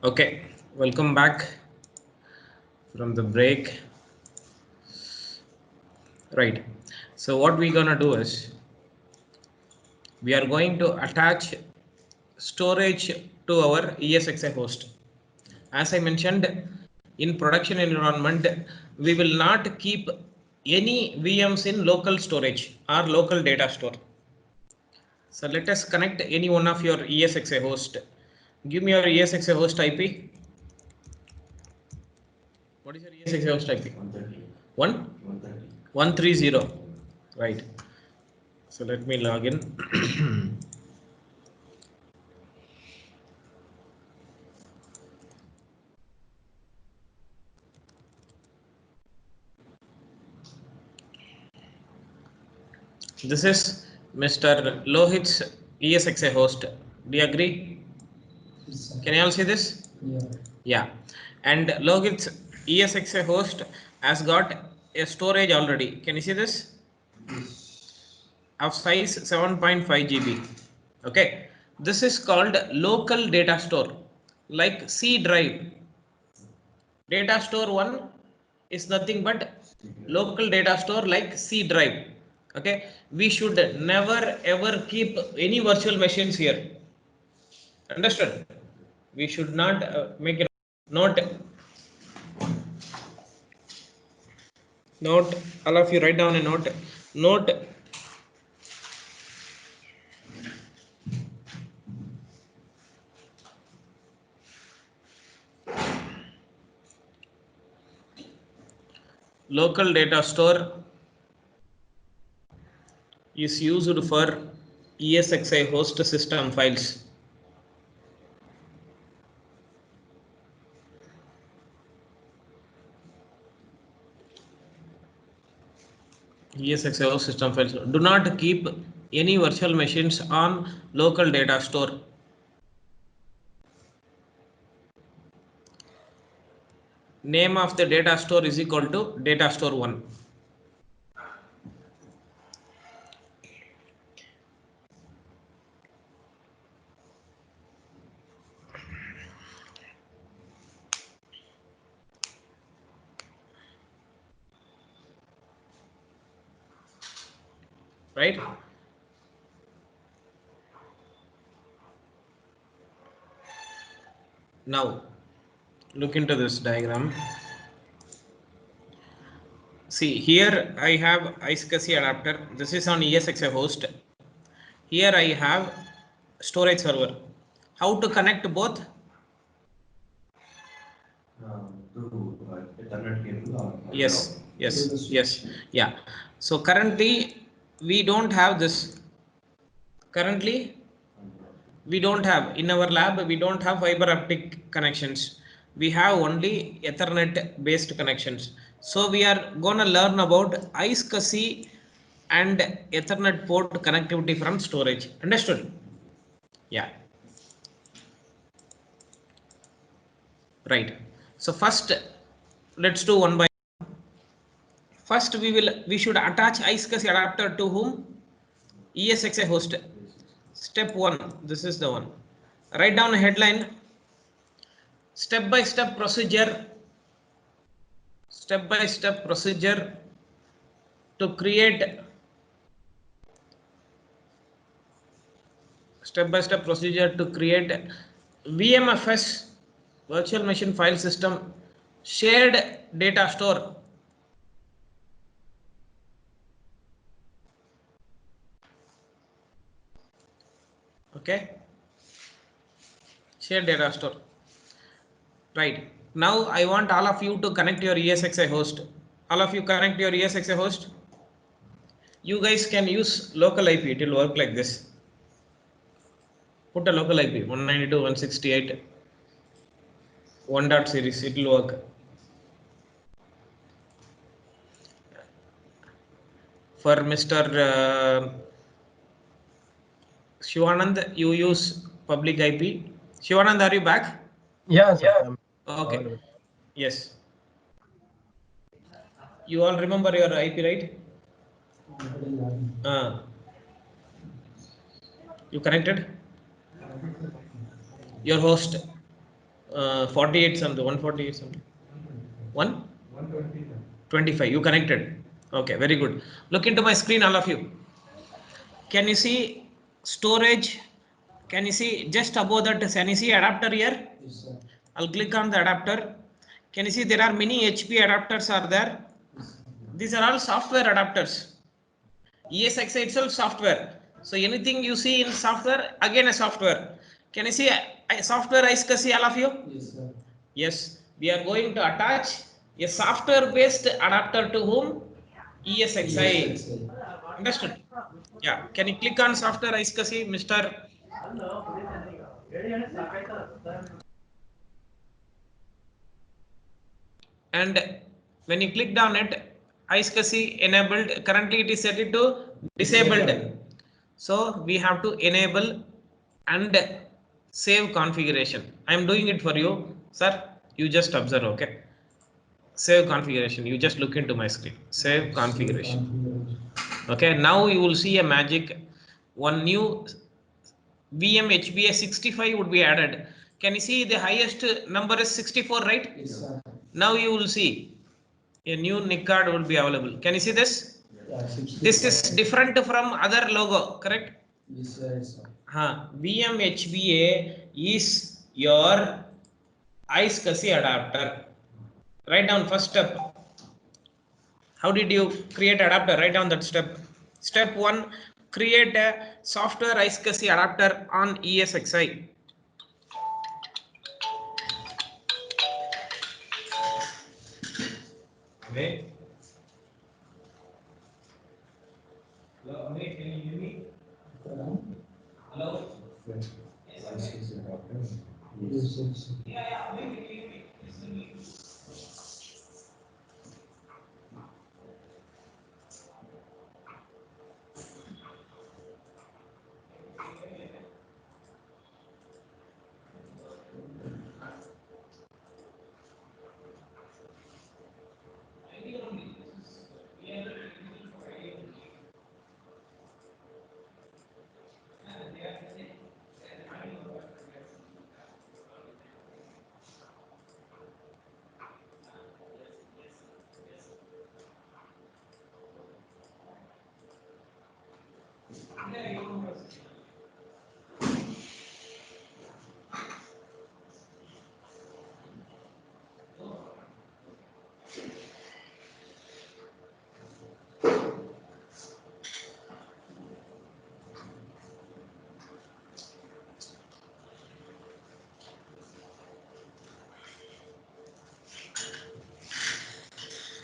Okay, welcome back from the break. Right. So what we're gonna do is we are going to attach storage to our ESXi host. As I mentioned, in production environment, we will not keep any VMs in local storage or local data store. So let us connect any one of your ESXi host. Give me your ESXi host IP. What is your ESXi host IP? 130. 130. Right. So let me log in. This is Mr. Lohit's ESXi host. Do you agree? Can you all see this? Yeah. And Lohit's ESXi host has got a storage already. Can you see this? Of size 7.5 GB. Okay. This is called local data store, like C drive. Data store 1 is nothing but local data store like C drive. Okay, we should never ever keep any virtual machines here. Understood? We should not make a note. Note, all of you write down a note. Note, local data store is used for ESXi host system files. ESXi host system files. Do not keep any virtual machines on local data store. Name of the data store is equal to data store 1. Right? Now, look into this diagram. See, here I have iSCSI adapter. This is on ESXi host. Here I have storage server. How to connect both? Yes, yeah. So currently we don't have this. Currently we don't have in our lab. We don't have fiber optic connections. We have only Ethernet based connections. So we are gonna learn about iSCSI and Ethernet port connectivity from storage. Understood? Yeah. Right. So first, let's do one by. First, we should attach iSCSI adapter to whom? ESXi host. Step 1. This is the one. Write down a headline. Step by step procedure. Step by step procedure to create. Step by step procedure to create VMFS, virtual machine file system, shared data store. Okay, shared data store. Right. Now I want all of you to connect your ESXi host. All of you connect your ESXi host. You guys can use local IP. It will work like this. Put a local IP 192.168 1 dot series. It will work. For Mr. Shivanand, you use public IP. Shivanand, are you back? Yeah, sir. Okay. Yes. You all remember your IP, right? You connected? Your host. 48 something, 148 something. 125. You connected. Okay, very good. Look into my screen, all of you. Can you see storage? Can you see just above that? Can you see adapter here? Yes, sir. I'll click on the adapter. Can you see there are many HP adapters are there? Yes, sir. These are all software adapters. ESXi itself software. So anything you see in software, again a software. Can you see a software iSCSI, all of you? Yes, sir. Yes, we are going to attach a software based adapter to whom? ESXi. Yes, sir. Understood? Yeah. Can you click on software iSCSI, Mr. And when you clicked on it, iSCSI enabled. Currently, it is set it to disabled. So we have to enable and save configuration. I am doing it for you, sir. You just observe, okay? Save configuration. You just look into my screen. Save configuration. Okay. Now you will see a magic. One new VM HBA 65 would be added. Can you see the highest number is 64, right? Yes, sir. Now you will see a new NIC card will be available. Can you see this? Yeah, 64. This is different from other logo, correct? Yes, sir. Yes, sir. VM HBA is your iSCSI adapter. Write down first step. How did you create adapter? Write down that step. Step 1, create a software iSCSI adapter on ESXi. Okay. Hello, can you hear me? Hello? Yes, Yes, yes. yeah, can you hear me? Listen me.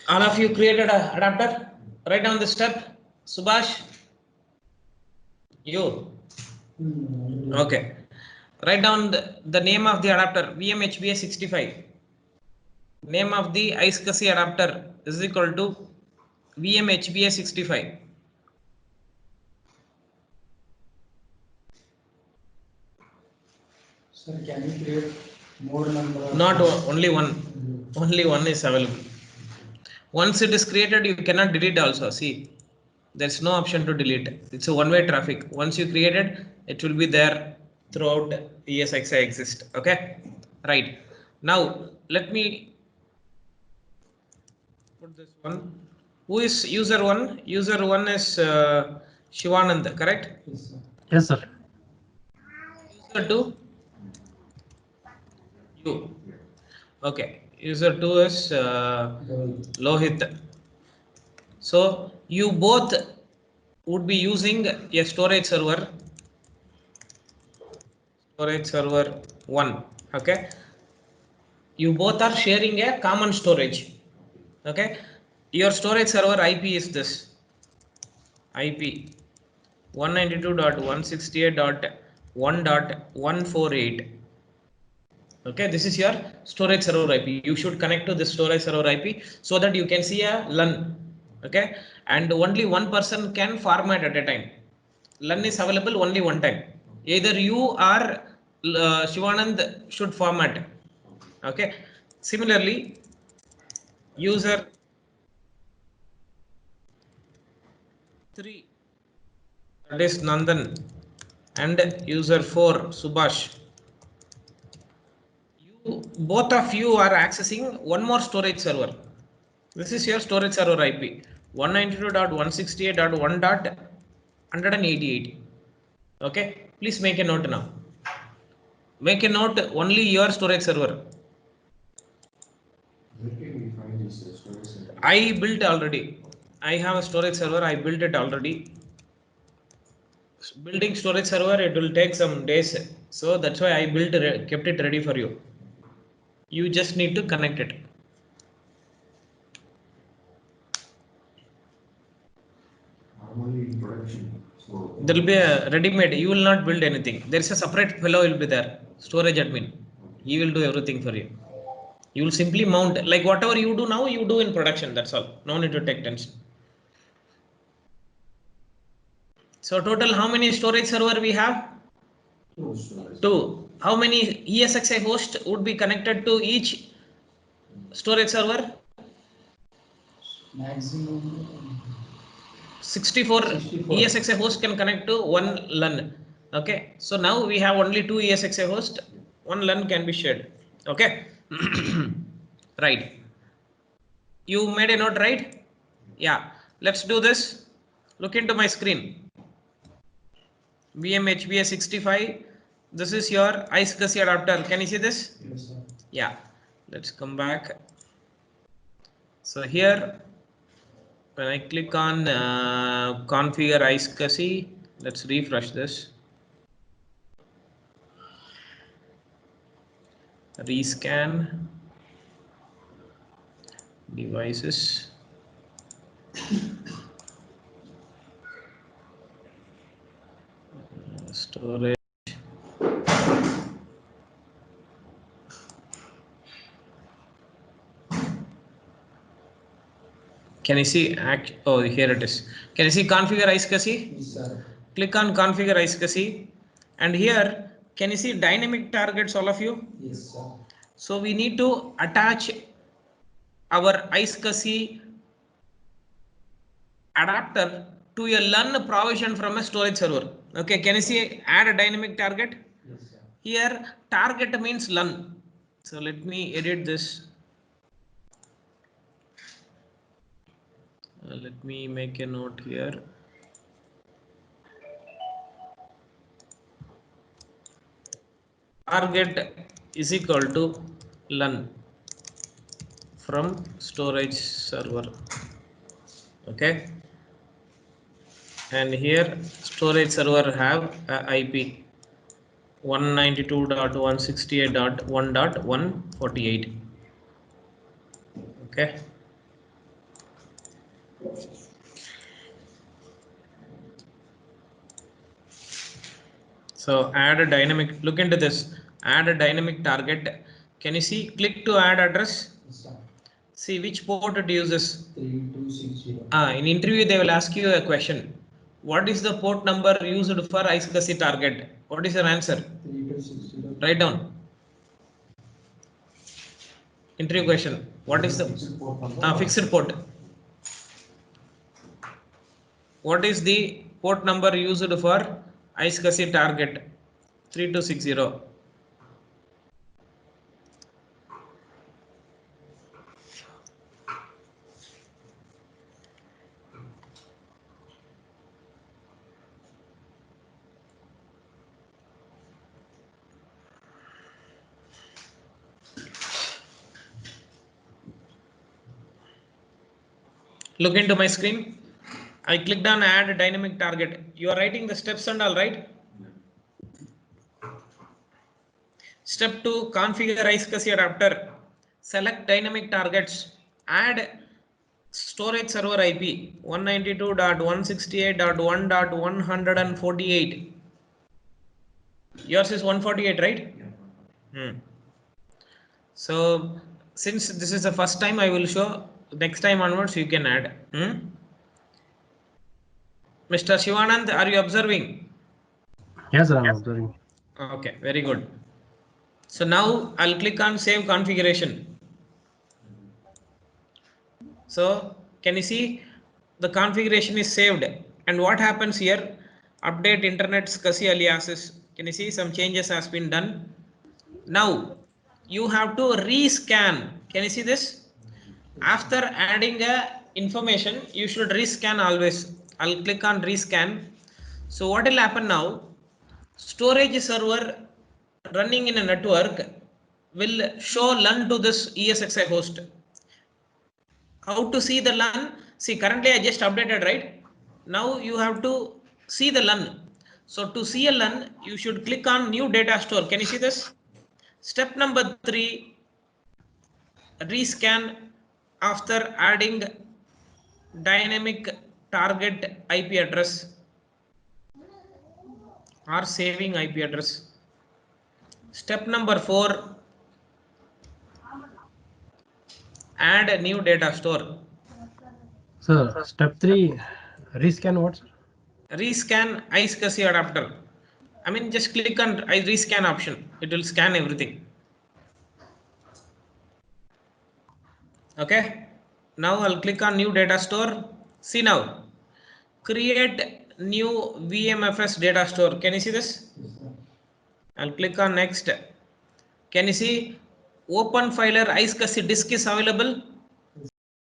All of you created a adapter. Write down the step. Subhash, you. Okay. Write down the name of the adapter VMHBA 65. Name of the iSCSI adapter is equal to VMHBA 65. Sir, can you create more number? Not only one. Only one is available. Once it is created, you cannot delete also. See, there's no option to delete. It's a one-way traffic. Once you create it, it will be there throughout ESXi exist. Okay, right. Now let me put this one. Who is user one? User one is Shivanand, correct? Yes, sir. Yes, sir. User two, you. Okay. User two is Lohit. So you both would be using a storage server 1. Okay, you both are sharing a common storage. Okay, your storage server IP is this IP 192.168.1.148. Okay, this is your storage server IP. You should connect to this storage server IP so that you can see a LUN. Okay, and only one person can format at a time. LUN is available only one time. Either you or Shivanand should format. Okay. Similarly, user 3, that is Nandan, and user 4, Subhash. You both of you are accessing one more storage server. This is your storage server IP 192.168.1.188. Okay, please make a note now. Make a note only your storage server. Where can we find this storage center? I built already. I have a storage server. I built it already. Building storage server, it will take some days. So that's why I kept it ready for you. You just need to connect it. Normally in production. So There will be a ready-made. You will not build anything. There is a separate fellow will be there. Storage admin. He will do everything for you. You will simply mount like whatever you do now, you do in production. That's all. No need to take tension. So total, how many storage server we have? two storage. 2. How many ESXi host would be connected to each storage server? Maximum 64 64. ESXi host can connect to one LUN. Okay, so now we have only 2 ESXi host. One LUN can be shared. Okay, right. You made a note, right? Yeah. Let's do this. Look into my screen. BMHBA65. This is your iSCSI adapter. Can you see this? Yes, sir. Yeah. Let's come back. So here, when I click on configure iSCSI, let's refresh this. Rescan devices. Storage. Can you see? Oh, here it is. Can you see configure iSCSI? Yes, sir. Click on configure iSCSI, and here can you see dynamic targets, all of you? Yes, sir. So we need to attach our iSCSI adapter to a LUN provision from a storage server. Okay, can you see add a dynamic target? Yes, sir. Here target means LUN. So let me edit this. Let me make a note here. Target is equal to LUN from storage server. Okay, and here storage server have IP 192.168.1.148. Okay, so add a dynamic, look into this, add a dynamic target. Can you see, click to add address? Yes, sir. See which port it uses. 3260. In interview they will ask you a question. What is the port number used for iSCSI target? What is your answer? 3260. Write down. Interview question. What is the Fixed port number? fixed port? What is the port number used for iSCSI target? 3260. Look into my screen. I clicked on add dynamic target. You are writing the steps and all, right? Step 2, configure iSCSI adapter. Select dynamic targets. Add storage server IP 192.168.1.148. Yours is 148, right? So since this is the first time, I will show. Next time onwards you can add. Mr. Shivanand, are you observing? Yes, sir, I'm observing. Okay, very good. So now I'll click on save configuration. So can you see the configuration is saved, and what happens here? Update internet SCSI aliases. Can you see some changes has been done? Now you have to rescan. Can you see this? After adding a information, you should rescan always. I'll click on rescan. So what will happen now? Storage server running in a network will show LUN to this ESXi host. How to see the LUN? See, currently I just updated, right? Now you have to see the LUN. So to see a LUN, you should click on new data store. Can you see this? Step number 3, rescan after adding dynamic target IP address or saving IP address. Step number 4, add a new data store. Sir, step 3, rescan what, sir? Rescan iSCSI adapter. I mean, just click on rescan option. It will scan everything. Okay. Now I'll click on new data store. See now, create new VMFS data store. Can you see this? I'll click on next. Can you see open filer iSCSI disk is available?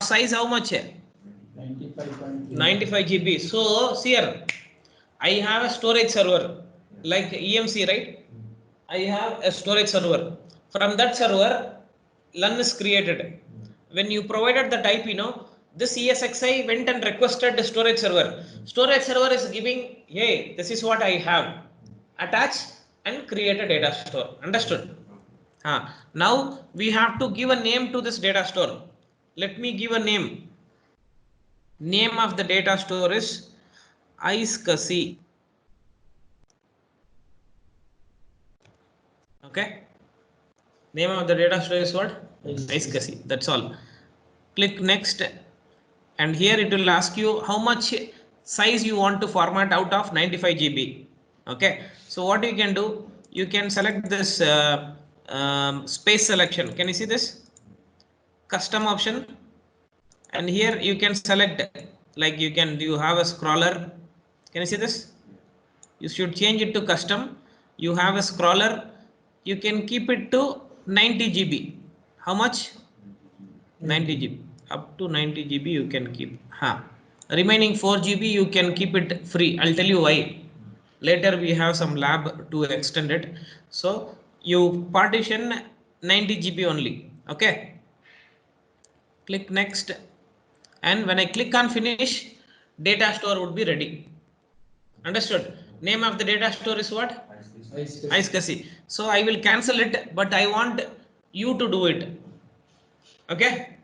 Size how much? 95 GB. So here I have a storage server like EMC, right? I have a storage server. From that server, LUN is created. When you provided the type, this ESXi went and requested the storage server. Storage server is giving, hey, this is what I have. Attach and create a data store. Understood? Now we have to give a name to this data store. Let me give a name. Name of the data store is iSCSI. Okay. Name of the data store is what? iSCSI. That's all. Click next, and here it will ask you how much size you want to format out of 95 GB. Okay. So what you can do? You can select this space selection. Can you see this? Custom option. And here you can select, like you have a scroller. Can you see this? You should change it to custom. You have a scroller. You can keep it to 90 GB. How much? 90 GB. Up to 90 GB you can keep. Remaining 4 GB you can keep it free. I'll tell you why. Later we have some lab to extend it. So you partition 90 GB only. Okay. Click next. And when I click on finish, data store would be ready. Understood? Name of the data store is what? iSCSI. So I will cancel it, but I want you to do it. Okay.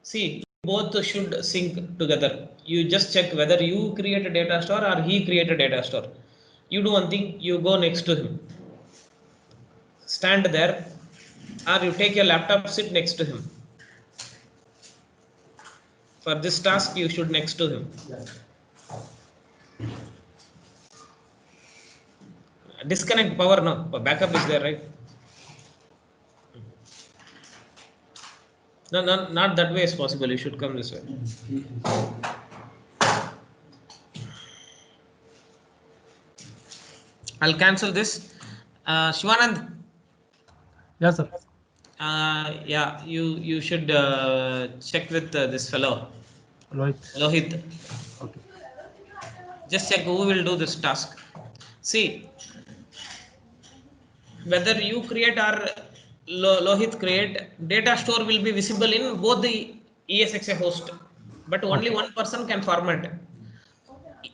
See, both should sync together. You just check whether you create a data store or he create a data store. You do one thing, you go next to him. Stand there, or you take your laptop, sit next to him. For this task, you should next to him. Disconnect power, no, backup is there, right? No, not that way is possible. You should come this way. I'll cancel this. Shivanand. Yes, sir. Yeah, you should check with this fellow. Lohit. Okay. Just check who will do this task. See, whether you create or Lohit create, data store will be visible in both the ESXi host, but only one person can format.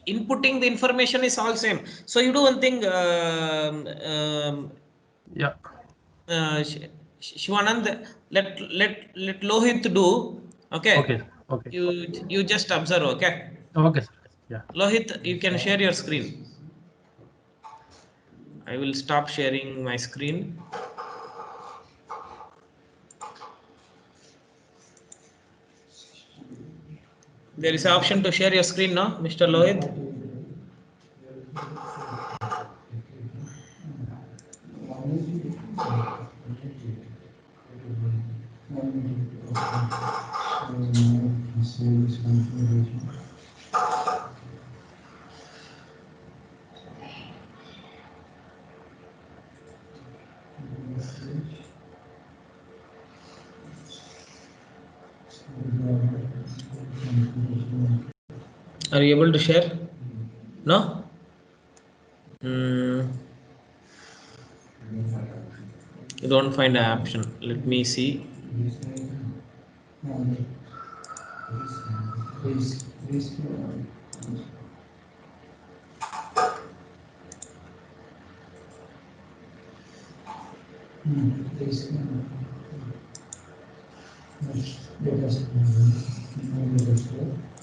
Inputting the information is all same. So you do one thing, Yeah. Shivanand, let Lohit do. Okay. Okay. You just observe. Okay. Okay, sir. Yeah. Lohit, you can share your screen. I will stop sharing my screen. There is an option to share your screen now, Mr. Lohit. Are you able to share? No? You don't find an option. Let me see.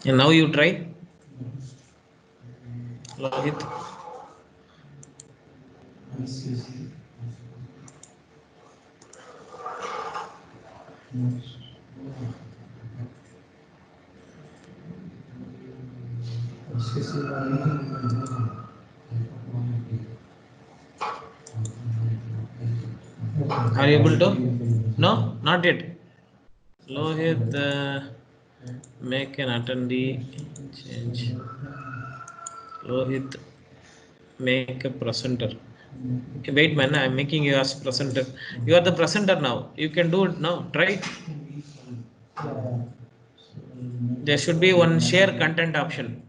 And now you try. Lohit. Are you able to? No, not yet. Lohit, make an attendee change. Lohit, make a presenter. Wait, man, I'm making you as presenter. You are the presenter now. You can do it now. Try. There should be one share content option,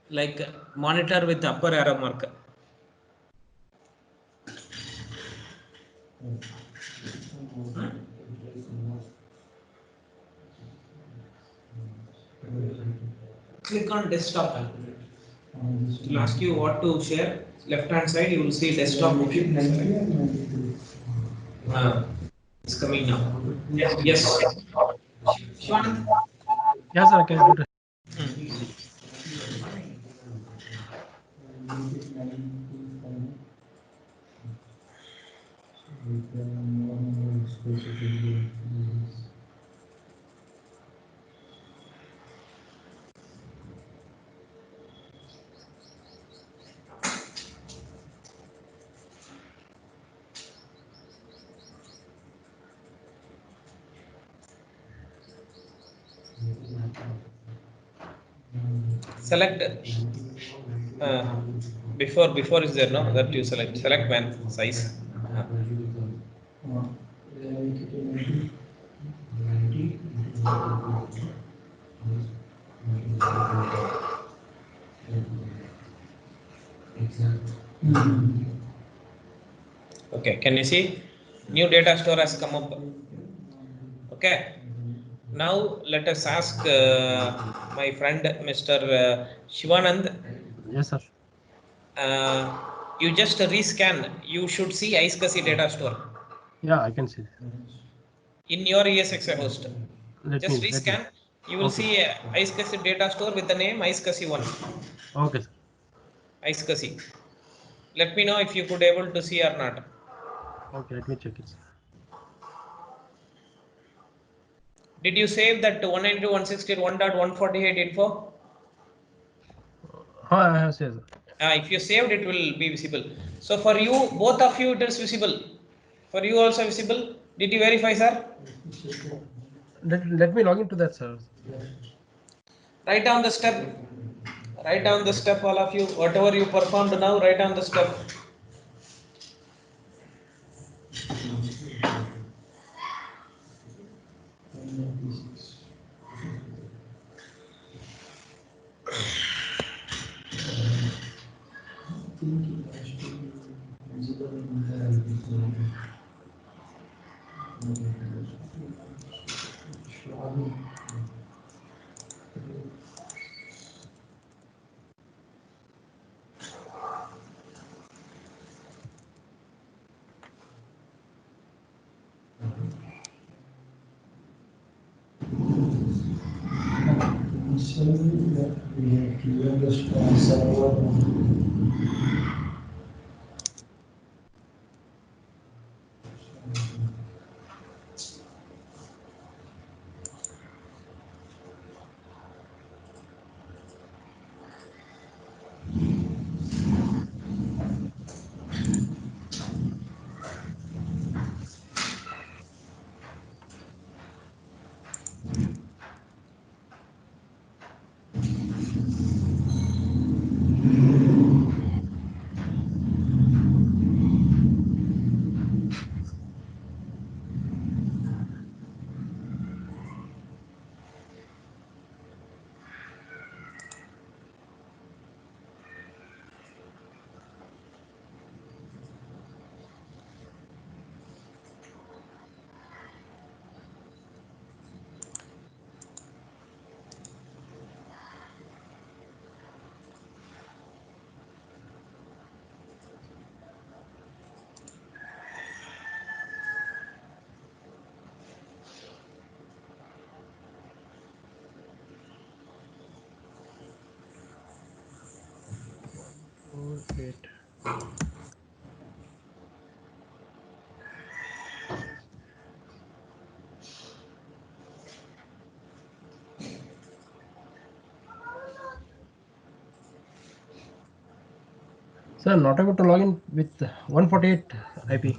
like monitor with upper arrow marker. Click on desktop. It will ask you what to share. Left hand side, you will see desktop option. It's coming now. Yes. Shivanand? Yeah, sir, I can able to. Select before is there, no? That you select man size. Okay, can you see? New data store has come up. Okay. Now let us ask my friend Mr. Shivanand. Yes, sir. You just rescan. You should see iSCSI data store Yeah, I can see. in your ESXi host. Let Just me. rescan. You will Okay. see iSCSI data store with the name iSCSI1. Okay, sir. iSCSI. Let me know if you could able to see or not. Okay, let me check it. Did you save that 192.168.1.148 info? I have said, sir. If you saved, it will be visible. So for you, both of you, it is visible. For you also visible. Did you verify, sir? Let me log into that, sir. Write down the step. Write down the step, all of you. Whatever you performed now, write down the step. Wait. Sir, not able to log in with 148 IP.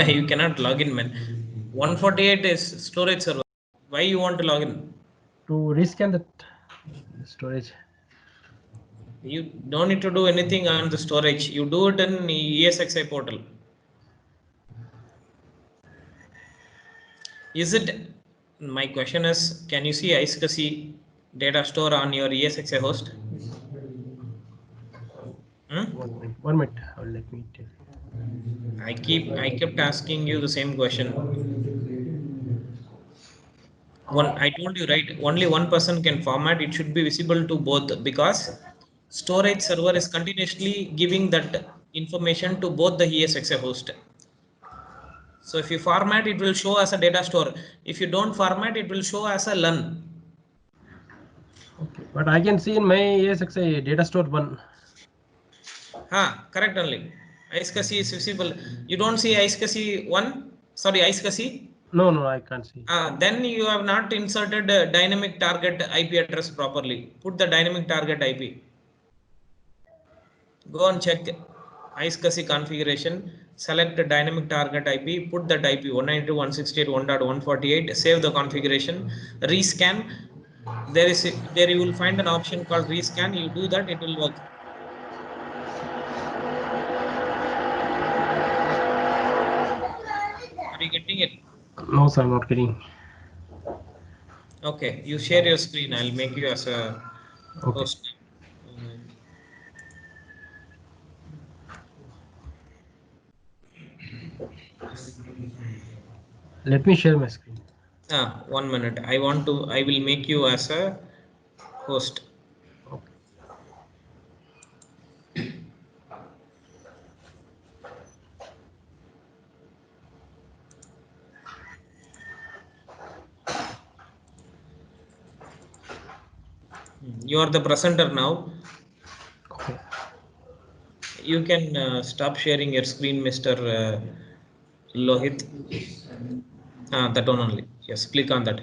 You cannot log in, man. 148 is storage server. Why you want to log in? To rescan that storage. You don't need to do anything on the storage. You do it in ESXi portal. Is it? My question is, can you see iSCSI data store on your ESXi host? Hmm? 1 minute. Let me take. I kept asking you the same question. I told you, right, only one person can format. It should be visible to both, because storage server is continuously giving that information to both the ESXi host. So if you format, it will show as a data store. If you don't format, it will show as a LUN. Okay, but I can see in my ESXi data store 1. Correct only. iSCSI is visible. You don't see iSCSI 1? Sorry, iSCSI? No, I can't see. Then you have not inserted dynamic target IP address properly. Put the dynamic target IP. Go and check iSCSI configuration. Select dynamic target IP. Put that IP 192.168.1.148. Save the configuration. Rescan. There you will find an option called rescan. You do that, it will work. Are you getting it? No, sir, I'm not getting. Okay, you share your screen. I'll make you as a Okay. host. Let me share my screen. 1 minute. I will make you as a host. Okay. You are the presenter now. Okay. You can stop sharing your screen, Mr. Lohit. That one only. Yes, click on that.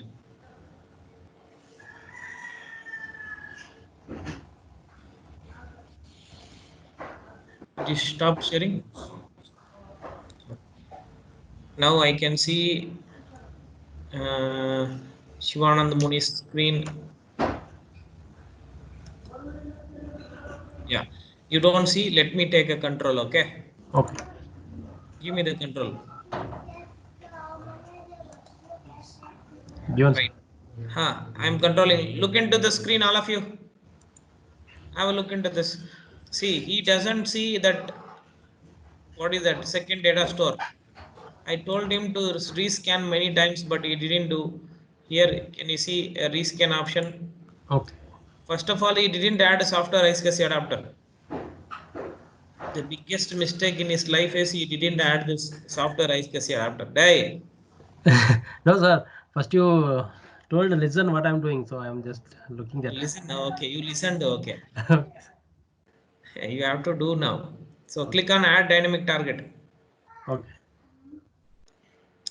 Did you stop sharing? Now I can see Shivanand Muni's screen. Yeah, you don't see. Let me take a control. Okay. Okay. Give me the control. Given, Right. I'm controlling. Look into the screen, all of you. Have a look into this. See, he doesn't see that. What is that? Second data store. I told him to rescan many times, but he didn't do. Here, can you see a rescan option? Okay. First of all, he didn't add a software iSCSI adapter. The biggest mistake in his life is he didn't add this software iSCSI adapter. Die. No, sir. First you told listen what I'm doing, so I'm just looking that. Listen. Okay, you listened. Okay. Okay. You have to do now. So click on add dynamic target. Okay.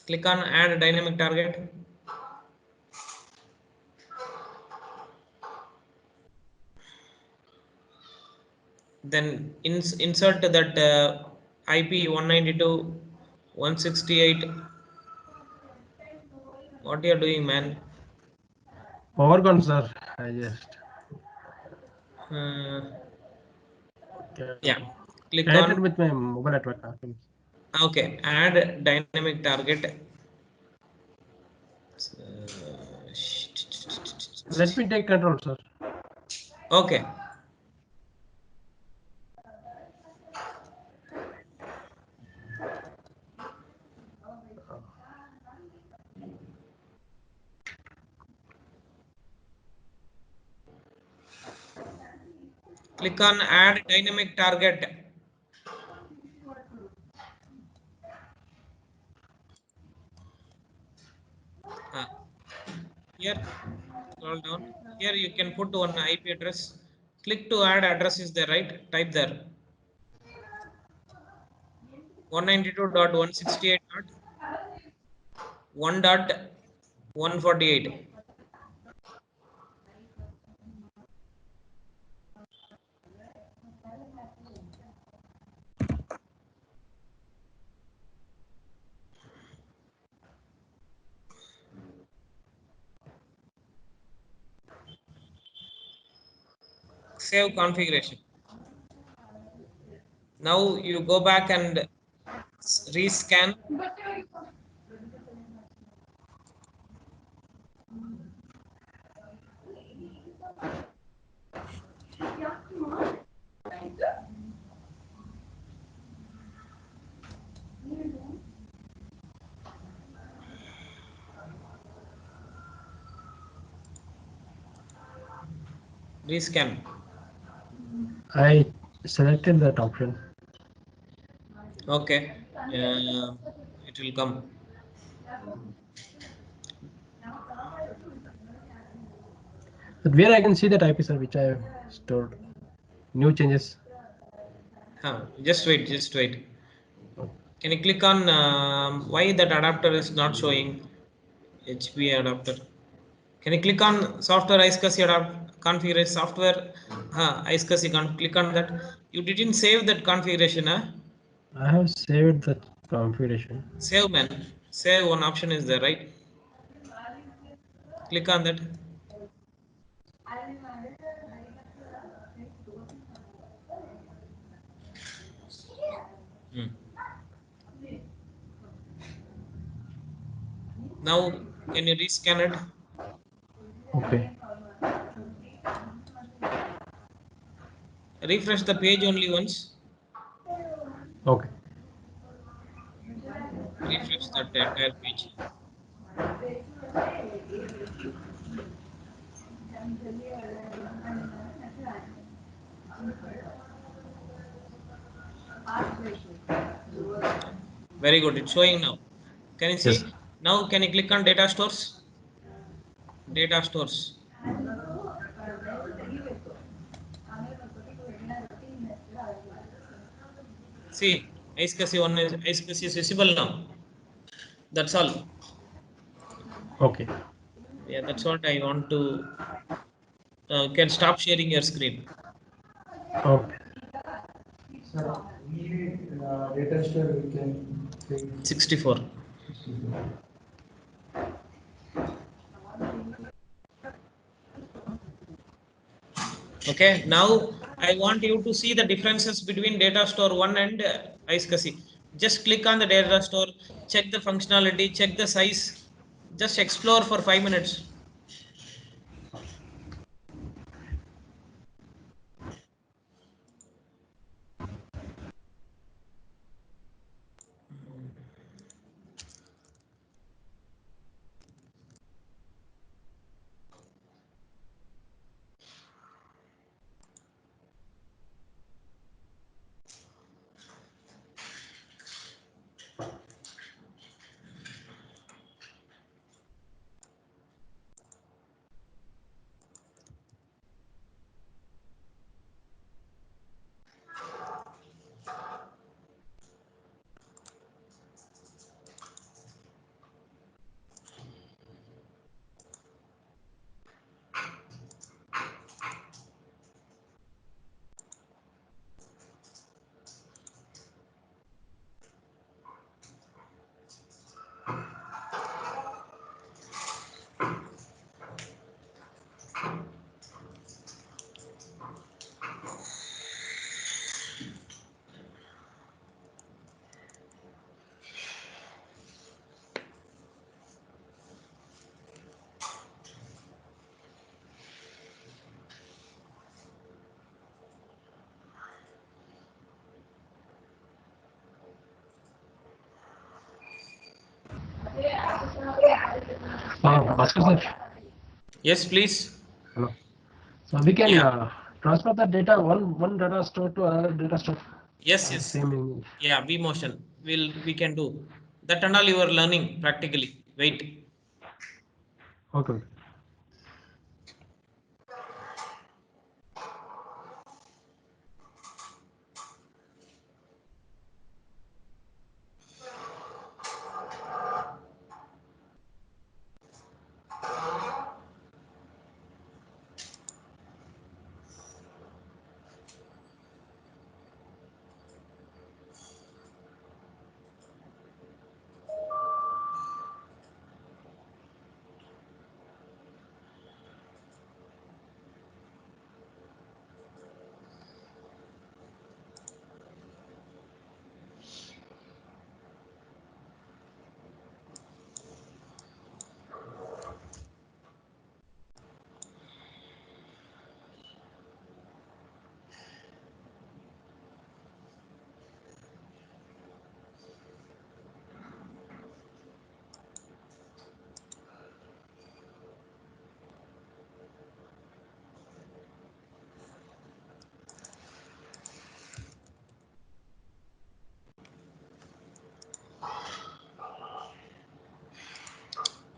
Click on add dynamic target. Then insert that IP 192.168. What you are doing, man? Power gone, sir. I just. Yeah. Click Connected on. with my mobile network. Okay. Add dynamic target. Let me take control, sir. Okay. Click on add dynamic target. Here, scroll down. Here you can put one IP address. Click to add address is there, right? Type there. 192.168.1.148. Save configuration. Now you go back and rescan. Rescan. I selected that option. Okay. It will come. But where I can see that IP, sir, which I have stored. New changes. Just wait. Just wait. Can you click on why that adapter is not showing? HB adapter. Can you click on software iSCSI configure software? iSCSI click on that. You didn't save that configuration, huh? I have saved the configuration. Save, man. Save one option is there, right? Click on that. Now, can you rescan it? Okay. Refresh the page only once. Okay. Refresh that entire page. Very good. It's showing now. Can you see? Yes. Now, can you click on data stores? Data stores. See, iSCSI is visible now. That's all. Okay. Yeah, that's what I want to. Can stop sharing your screen. Okay. Sir, only data store we can take 64. 64. Okay, now I want you to see the differences between data store 1 and iSCSI. Just click on the data store, check the functionality, check the size, just explore for 5 minutes. Bhaskar sir. Yes, please. Hello. So we can Yeah. transfer the data one data store to another data store. Yes, yes. Same in. Yeah, vMotion. We can do that and all you are learning practically. Wait. Okay.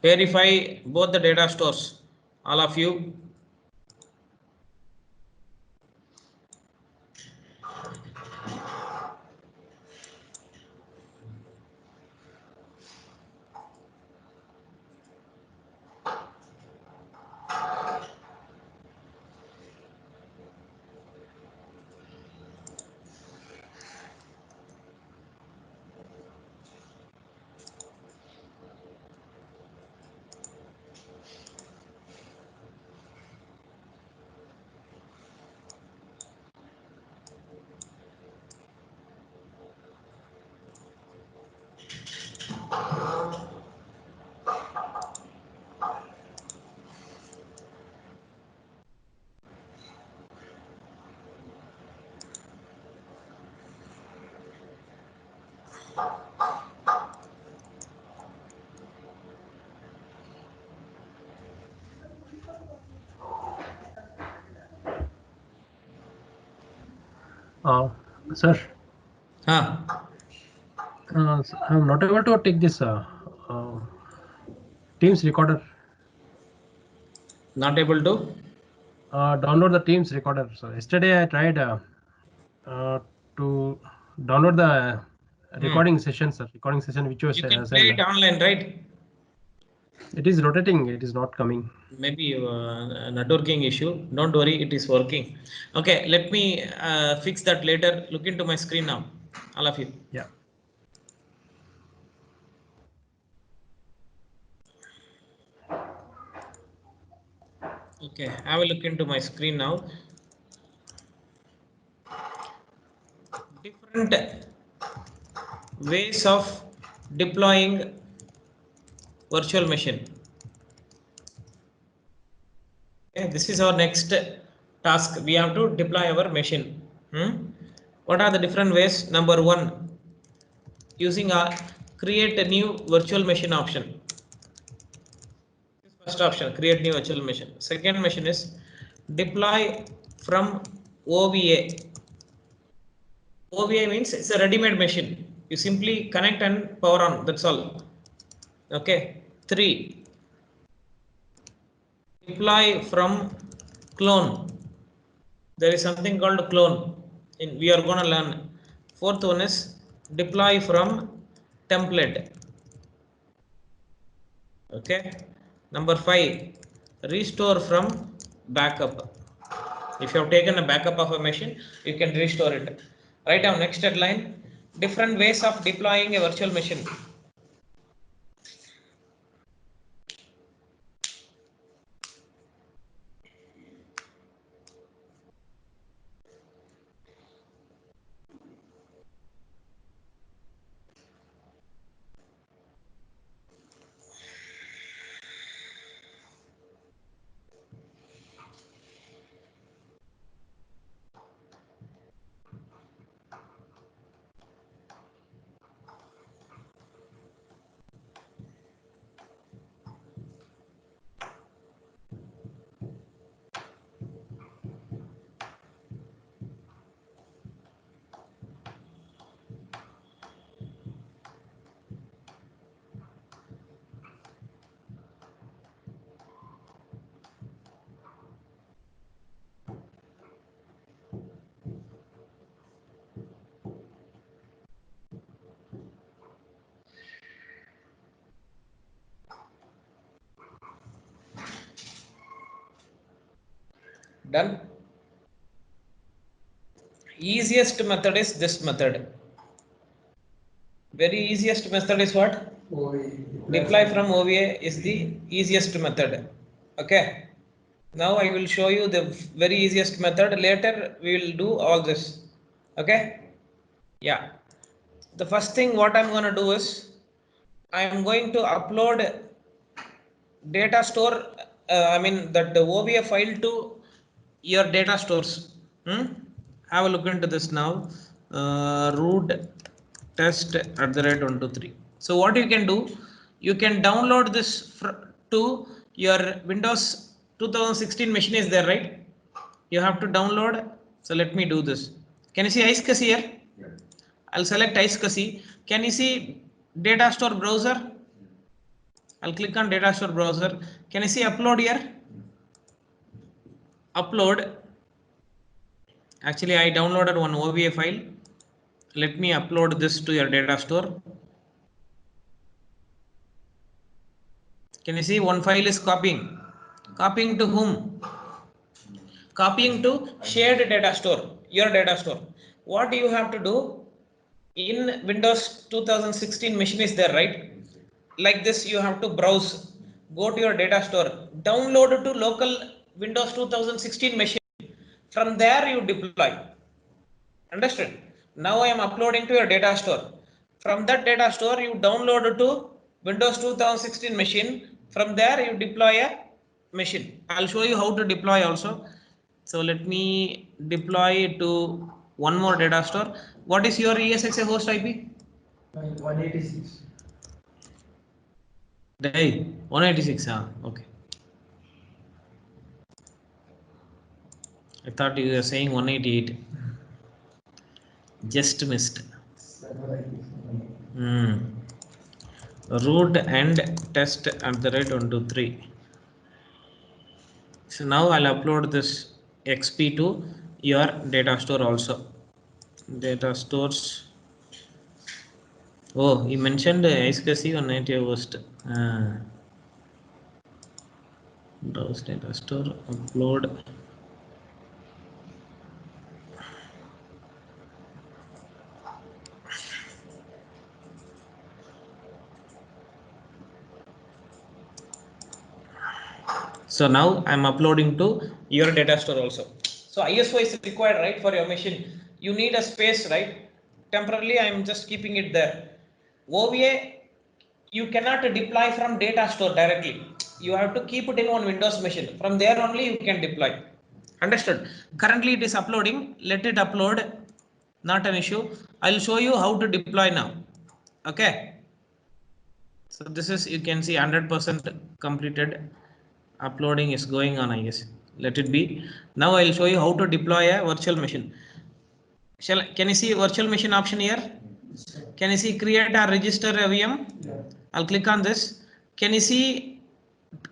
verify both the data stores, all of you. Sir, Huh. I'm not able to take this Teams recorder. Not able to? Download the Teams recorder. So yesterday I tried to download the recording session, sir. Recording session which was You can play sent. it online, right? It is rotating. It is not coming. Maybe a networking issue. Don't worry, it is working. Okay, let me fix that later. Look into my screen now, all of you. Yeah. Okay, I will look into my screen now. Different ways of deploying virtual machine. Okay, this is our next task. We have to deploy our machine. What are the different ways? Number one, using a create a new virtual machine option. First option, create new virtual machine. Second machine is deploy from OVA. OVA means it's a ready-made machine. You simply connect and power on. That's all. Okay. 3. Deploy from clone. There is something called clone. We are going to learn. Fourth one is deploy from template. Okay. Number 5, restore from backup. If you have taken a backup of a machine, you can restore it. Write down next headline, different ways of deploying a virtual machine. Done. Easiest method is this method. Very easiest method is what? Deploy from OVA is the easiest method. Okay. Now I will show you the very easiest method. Later we will do all this. Okay. Yeah. The first thing what I'm going to do is I am going to upload data store. I mean that the OVA file to your data stores. Have a look into this now. Root test @123. So what you can do, you can download this to your Windows 2016 machine is there, right? You have to download. So let me do this. Can you see iSCSI here? Yeah. I'll select iSCSI. Can you see data store browser? I'll click on data store browser. Can you see upload here? Upload. Actually, I downloaded one OVA file. Let me upload this to your data store. Can you see one file is copying? Copying to whom? Copying to shared data store, your data store. What you have to do in Windows 2016 machine is there, right? Like this, you have to browse, go to your data store, download it to local Windows 2016 machine. From there you deploy. Understood? Now I am uploading to your data store. From that data store, you download it to Windows 2016 machine. From there, you deploy a machine. I'll show you how to deploy also. So let me deploy to one more data store. What is your ESXi host IP? 186. Hey, 186. Okay. I thought you were saying 188. Just missed. Root and test at the rate 123. So now I'll upload this XP to your data store also. Data stores. Oh, he mentioned iSCSI on native host. Browse data store, upload. So now I'm uploading to your data store also. So ISO is required, right, for your machine. You need a space, right? Temporarily, I'm just keeping it there. OVA, you cannot deploy from data store directly. You have to keep it in one Windows machine. From there only you can deploy. Understood? Currently it is uploading. Let it upload. Not an issue. I'll show you how to deploy now. Okay. So this is, you can see 100% completed. Uploading is going on, I guess. Let it be. Now I'll show you how to deploy a virtual machine. Can you see virtual machine option here? Can you see create or register a VM? Yeah. I'll click on this. Can you see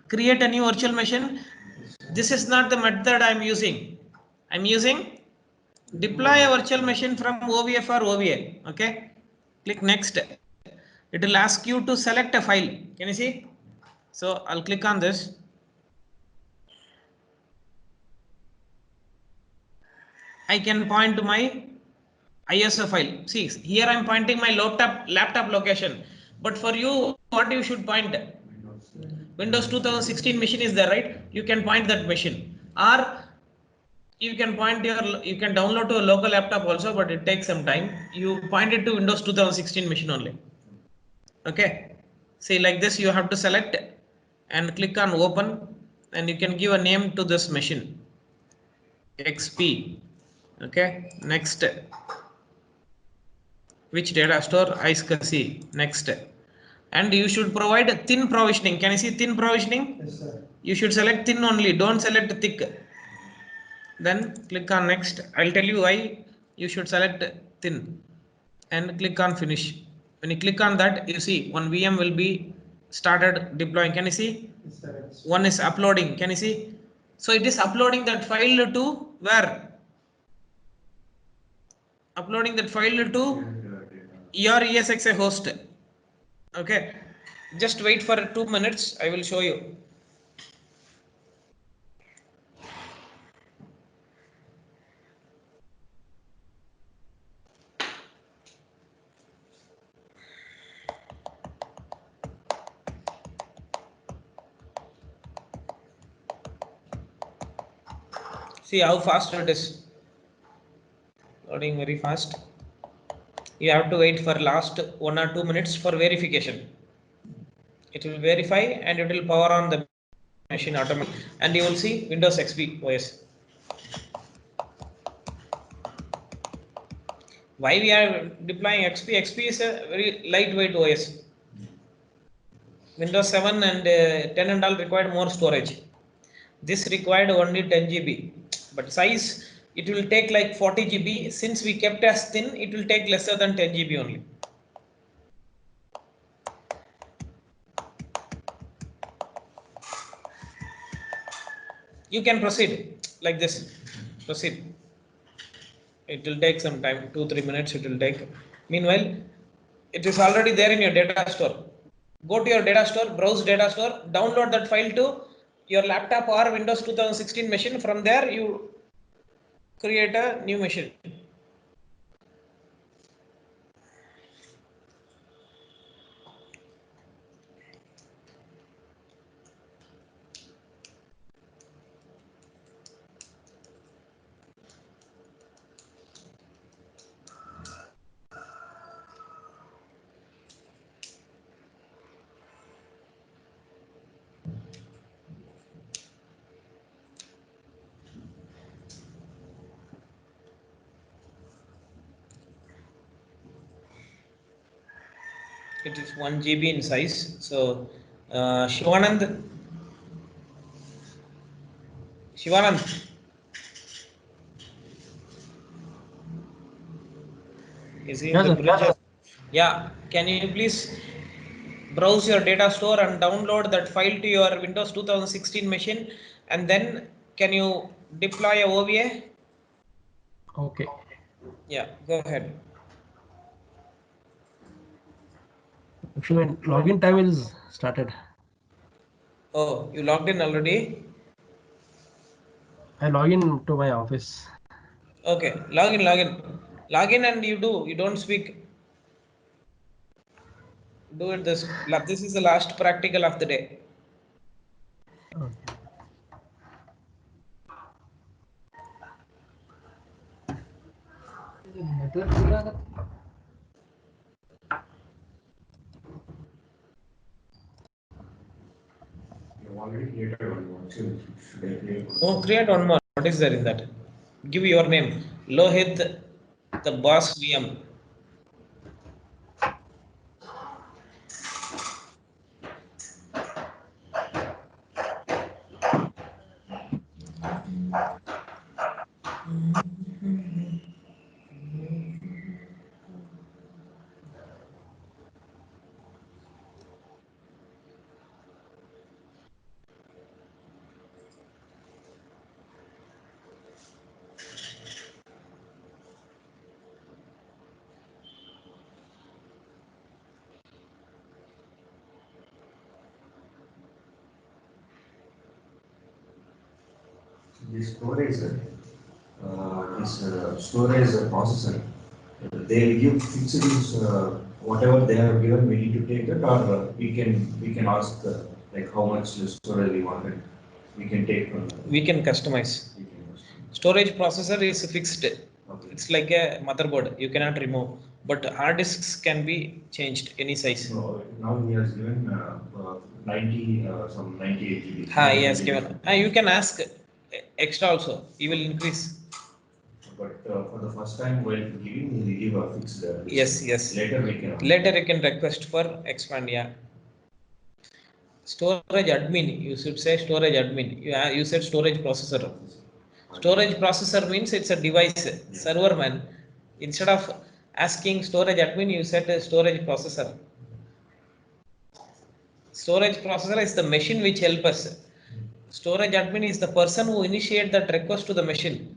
create a new virtual machine? This is not the method I'm using. I'm using deploy a virtual machine from OVF or OVA. Okay. Click next. It will ask you to select a file. Can you see? So I'll click on this. I can point to my ISO file. See, here I'm pointing my laptop location. But for you, what you should point? Windows 2016 machine is there, right? You can point that machine, or you can point you can download to a local laptop also, but it takes some time. You point it to Windows 2016 machine only. Okay. See, like this, you have to select and click on open, and you can give a name to this machine. XP. Okay. Next. Which data store? iSCSI. Next. And you should provide thin provisioning. Can you see thin provisioning? Yes, sir. You should select thin only. Don't select thick. Then click on next. I'll tell you why you should select thin and click on finish. When you click on that, you see one VM will be started deploying. Can you see? Yes, sir. One is uploading. Can you see? So it is uploading that file to where? Uploading that file to your ESXi host. Okay. Just wait for 2 minutes. I will show you. See how fast it is. Loading very fast. You have to wait for last 1 or 2 minutes for verification. It will verify and it will power on the machine automatically, and you will see Windows XP OS. Why we are deploying XP? XP is a very lightweight OS. Windows 7 and 10 and all required more storage. This required only 10 GB, but size it will take like 40 GB. Since we kept as thin, it will take lesser than 10 GB only. You can proceed like this. Proceed. It will take some time, 2-3 minutes it will take. Meanwhile, it is already there in your data store. Go to your data store, browse data store, download that file to your laptop or Windows 2016 machine. From there you create a new machine. It is 1 GB in size. So Shivanand, is he in Yes, the sir. bridge? Yeah, can you please browse your data store and download that file to your Windows 2016 machine, and then can you deploy a OVA? Okay. Yeah, go ahead. Actually, my login time is started. Oh, you logged in already? I log in to my office. Okay, log in and you don't speak. Do it this is the last practical of the day. Okay. You already created one more, so should I create one? Oh, create one more. What is there in that? Give your name. Lohit, the boss VM. This storage processor, they will give fixed whatever they have given, we need to take it, or we can ask like how much storage we wanted. We can take from. We can customize. We can customize. Storage processor is fixed. Okay. It's like a motherboard. You cannot remove. But hard disks can be changed any size. So now he has given 90 some 98 GB. Yes, given. You can ask extra also. He will increase. But for the first time while giving, he will give a fixed. Yes. Later we can. Later you can request for expand. Yeah. Storage admin. You should say storage admin. You said storage processor. Storage processor means it's a device, server man. Instead of asking storage admin, you said storage processor. Storage processor is the machine which helps us. Storage admin is the person who initiate that request to the machine.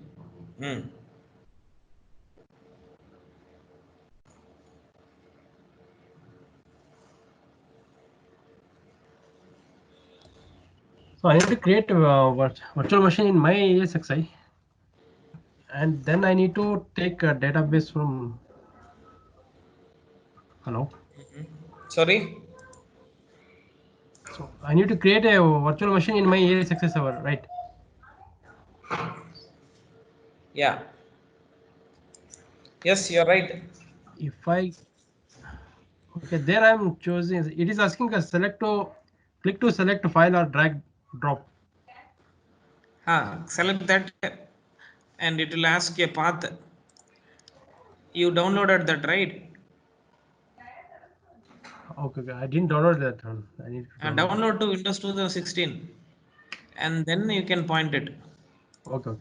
So I need to create a virtual machine in my ESXi, and then I need to take a database from. Hello. Sorry. So I need to create a virtual machine in my ESXi server, right? Yeah. Yes, you're right. If I okay, there I'm choosing. It is asking a click to select file or drag drop. Select that, and it will ask a path. You downloaded that, right? Okay, I didn't download that one. I need to Download to Windows 2016, and then you can point it. Okay.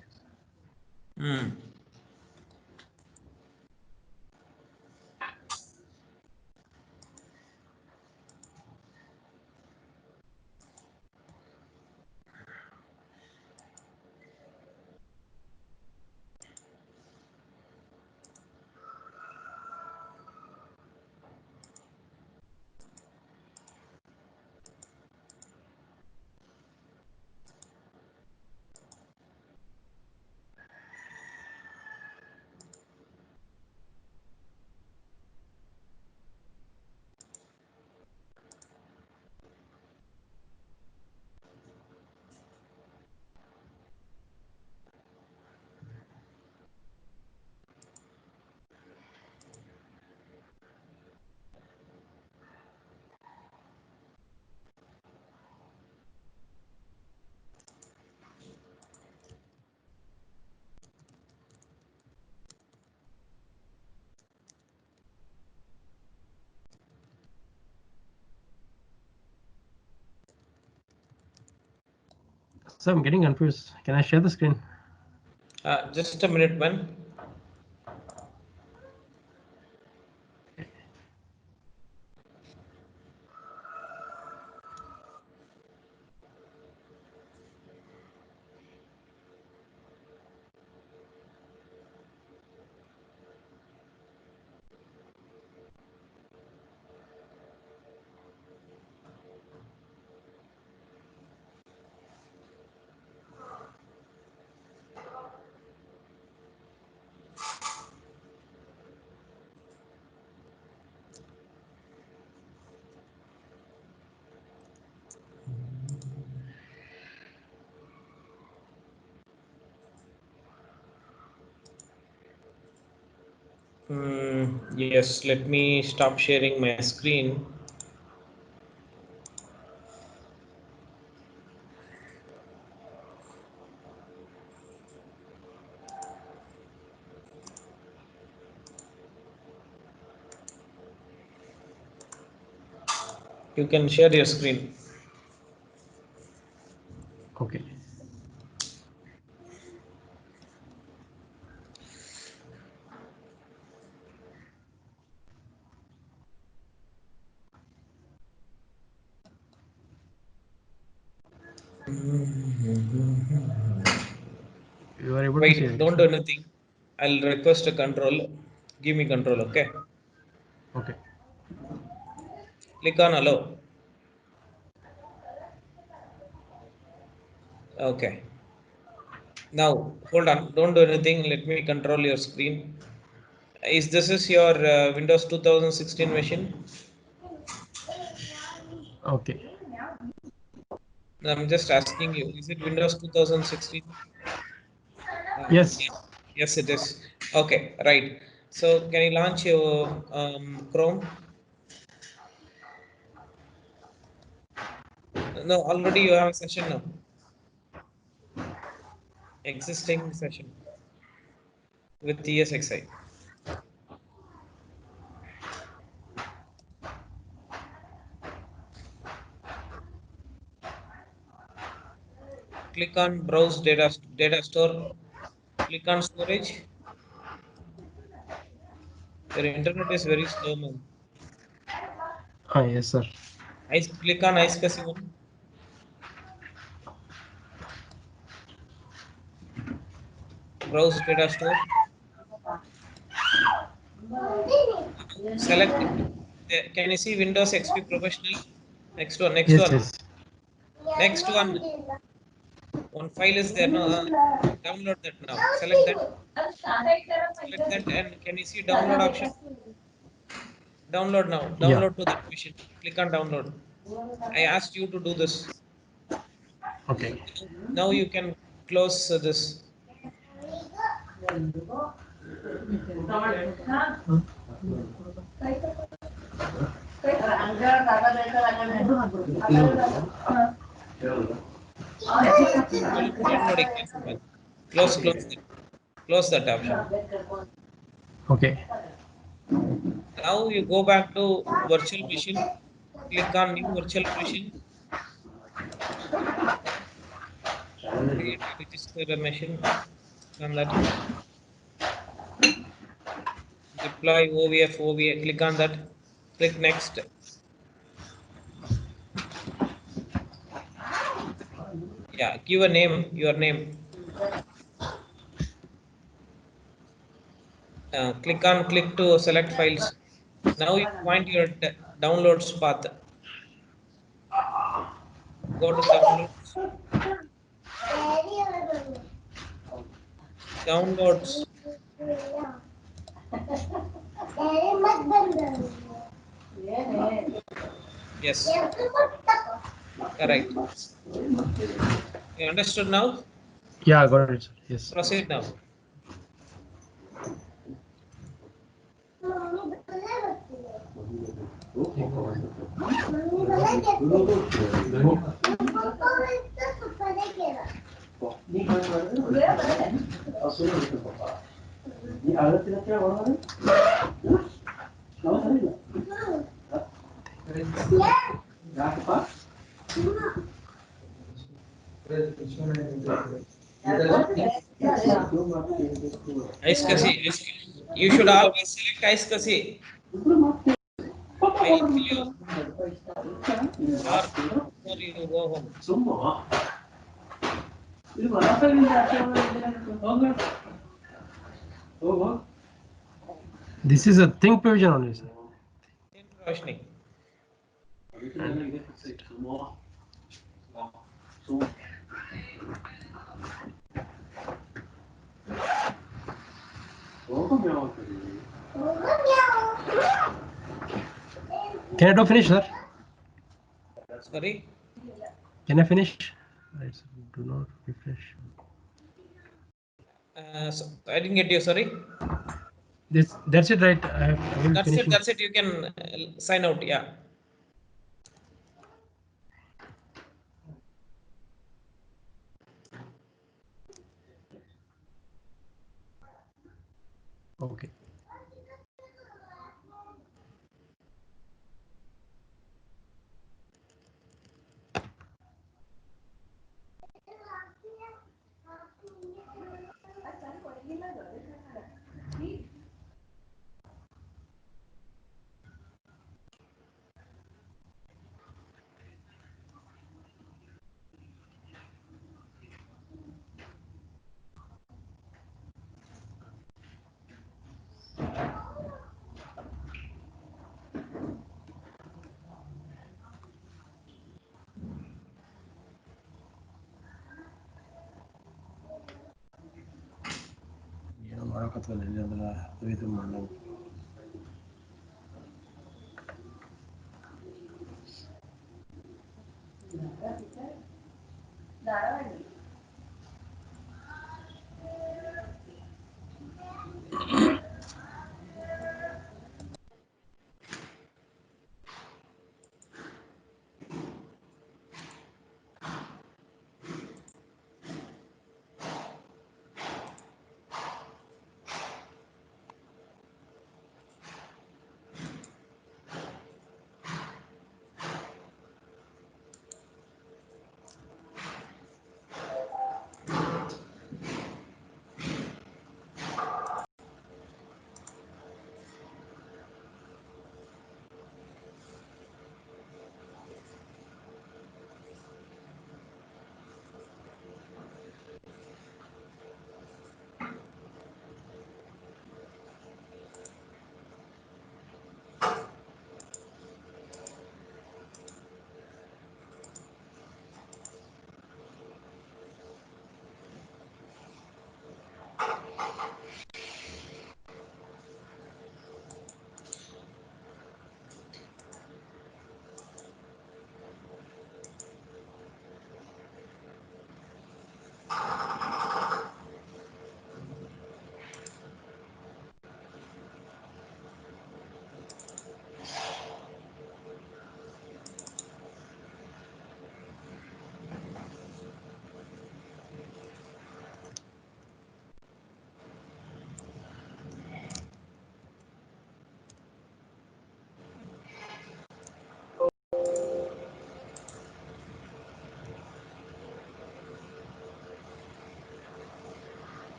So I'm getting confused. Can I share the screen? Just a minute, man. Yes, let me stop sharing my screen. You can share your screen. Okay. You are able to see Wait, it. don't do anything. I'll request a control. Give me control, okay? Okay. Click on allow. Okay. Now, hold on. Don't do anything. Let me control your screen. This is your Windows 2016 machine? Okay. I'm just asking you. Is it Windows 2016? Yes. Yes, it is. Okay, right. So, can you launch your Chrome? No, already you have a session now. Existing session with ESXi. Click on browse data store. Click on storage. Your internet is very slow, man. Yes, sir. Click on iSCSI one. Browse data store. Select. Can you see Windows XP Professional? Next one. Next Yes, one. yes. Next one. One file is there. No, download that now. Select that. Select that, and can you see download option? Download now. Yeah. Download to that machine. Click on download. I asked you to do this. Okay. Now you can close this. Downloading. Yes, man. Close that. Close that option. Okay. Now you go back to virtual machine. Click on new virtual machine. Create a register machine. On that. Deploy OVF OVA. Click on that. Click next. Yeah, give a name. Your name. Click to select files. Now you point your downloads path. Go to downloads. Downloads. Yes, correct. You understood now? Yeah, I got it, sir. Yes. Proceed now. Iskasi. You should always select Iskasi. I will tell you. Or you go home. This is a think provision only, sir. Roshni. Can I do finish, sir? Sorry. Can I finish? Right, sir. Do not refresh. So I didn't get you. Sorry. That's it, right? I will That's finish. it. That's it. You can sign out. Yeah. Okay. ಏನು ಮಾಡಕತ್ತಲ್ಲ ಇಲ್ಲಿ ಅದೆಲ್ಲ ಇದು ಮಾಡಲ್ಲ.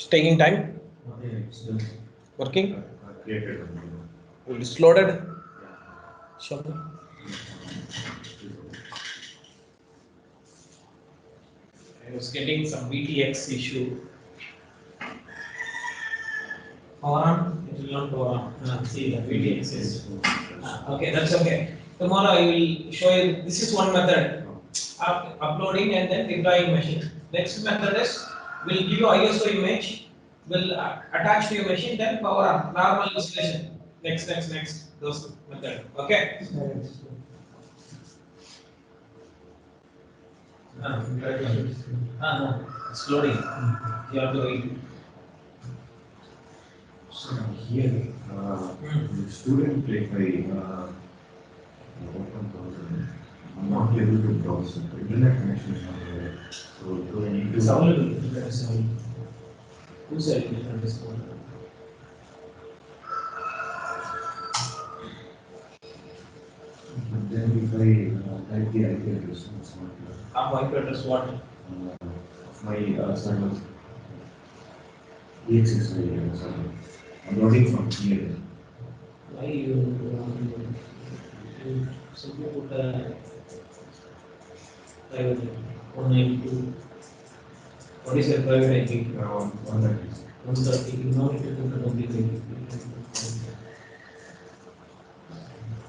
It's taking time. Okay, it's done. Working. Created. It's loaded. Show me. I was getting some VTX issue. Power on? It will not power on. See the VTX is. Okay, that's okay. Tomorrow I will show you. This is one method. Uploading and then deploying machine. Next method is will give you ISO image, will attach to your machine, then power on. Normal installation. Next. Those method. Okay. It's loading. You have to wait. So here, the student like open browser, I'm not able to browse. The internet connection is not there. So do I need to? It's available. It's available. Who's the different display? But then if I type the IP address, it's not IP address what? of my server. EXS server. I'm loading from here. Why you simply put a private 192. What is your private IP? 130. 130. You know it to put a public IP.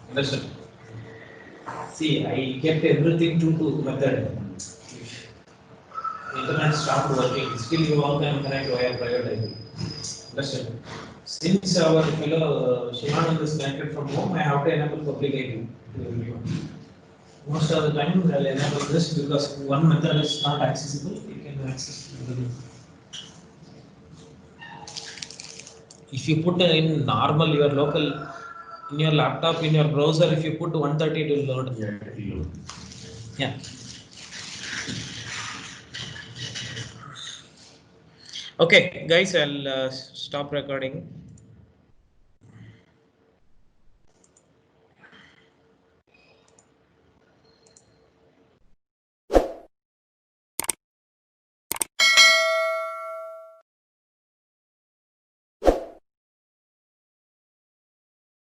Understand? See, I kept everything to method. Internet stopped working. Still you all can connect via private IP. Understand? Since our fellow Shivanand is connected from home, I have to enable public IP to everyone. Most of the time, I'll enable this because one method is not accessible. You can access everything. If you put in normal, your local, in your laptop, in your browser, if you put 130, it will load. Yeah, it will load. Yeah. Okay, guys, I'll stop recording.